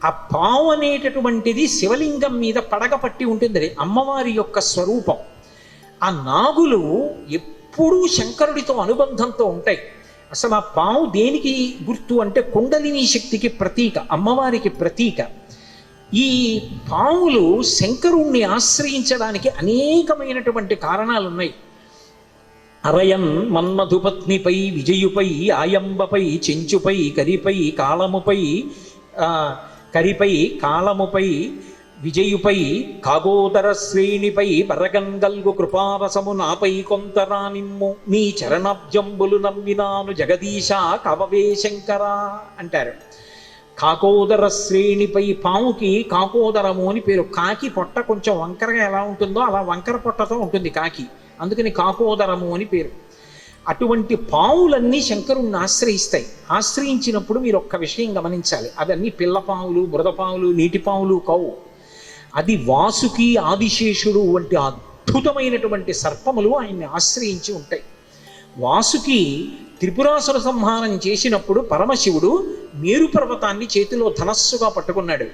ఆ పాము అనేటటువంటిది శివలింగం మీద పడగ పట్టి ఉంటుంది, అది అమ్మవారి యొక్క స్వరూపం. ఆ నాగులు ఎప్పుడూ శంకరుడితో అనుబంధంతో ఉంటాయి. అసలు ఆ పాము దేనికి గుర్తు అంటే కుండలిని శక్తికి ప్రతీక, అమ్మవారికి ప్రతీక. ఈ పాములు శంకరుణ్ణి ఆశ్రయించడానికి అనేకమైనటువంటి కారణాలు ఉన్నాయి. అరయన్ మన్మధుపత్నిపై విజయుపై ఆయంబపై చెంచుపై కరిపై కాలముపై విజయుపై కాగోదర శ్రేణిపై బరగంగల్గు కృపారసము నాపై కొంతరా నిమ్ము నీ చరణాబ్జంబులు నమ్మినాను జగదీశ కవవే శంకర అంటారు. కాకోదర శ్రేణిపై, పాముకి కాకోదరము అని పేరు. కాకి పొట్ట కొంచెం వంకరగా ఎలా ఉంటుందో అలా వంకర పొట్టతో ఉంటుంది కాకి, అందుకని కాకోదరము అని పేరు. అటువంటి పావులన్నీ శంకరుణ్ణి ఆశ్రయిస్తాయి. ఆశ్రయించినప్పుడు మీరు ఒక్క విషయం గమనించాలి, అవన్నీ పిల్ల పావులు, బురద పావులు, నీటి పావులు కావు. అది వాసుకి ఆదిశేషుడు వంటి అద్భుతమైనటువంటి సర్పములు ఆయన్ని ఆశ్రయించి ఉంటాయి. వాసుకి త్రిపురాసుర సంహారం చేసినప్పుడు పరమశివుడు మేరు పర్వతాన్ని చేతిలో ధనస్సుగా పట్టుకున్నాడు,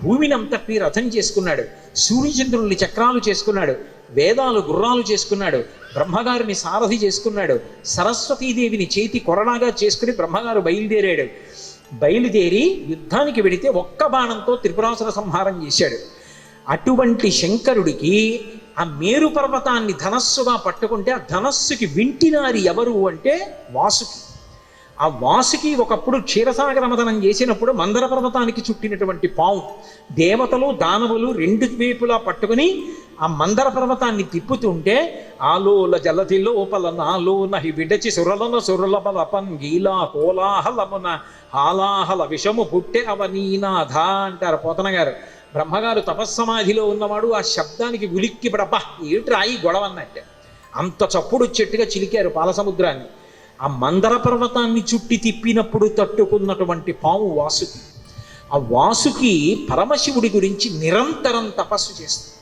భూమిని అంతటినీ రథం చేసుకున్నాడు, సూర్యచంద్రుల్ని చక్రాలు చేసుకున్నాడు, వేదాలు గుర్రాలు చేసుకున్నాడు, బ్రహ్మగారిని సారథి చేసుకున్నాడు, సరస్వతీదేవిని చేతి కొరడాగా చేసుకుని బ్రహ్మగారు బయలుదేరి యుద్ధానికి వెడితే ఒక్క బాణంతో త్రిపురాసుర సంహారం చేశాడు. అటువంటి శంకరుడికి ఆ మేరు పర్వతాన్ని ధనస్సుగా పట్టుకుంటే ఆ ధనస్సుకి వింటినారి ఎవరు అంటే వాసుకి. ఆ వాసుకి ఒకప్పుడు క్షీరసాగర మదనం చేసినప్పుడు మందర పర్వతానికి చుట్టినటువంటి పాము. దేవతలు దానవులు రెండు వైపులా పట్టుకుని ఆ మందర పర్వతాన్ని తిప్పుతుంటే ఆలోల జలతి లోపల నాలో నహి విడచి సురల బలపన్ గీలా కోలాహలమున హాలాహల విషము పుట్టె అవనీనాథ అంటారు పోతన గారు. బ్రహ్మగారు తపస్సమాధిలో ఉన్నవాడు ఆ శబ్దానికి ఉలిక్కి పడబ్బా ఏమిటి రాయి గొడవ అన్నట్టే అంత చప్పుడు చెట్టుగా చిలికారు పాలసముద్రాన్ని. ఆ మందర పర్వతాన్ని చుట్టి తిప్పినప్పుడు తట్టుకున్నటువంటి పాము వాసుకి. ఆ వాసుకి పరమశివుడి గురించి నిరంతరం తపస్సు చేస్తుంది.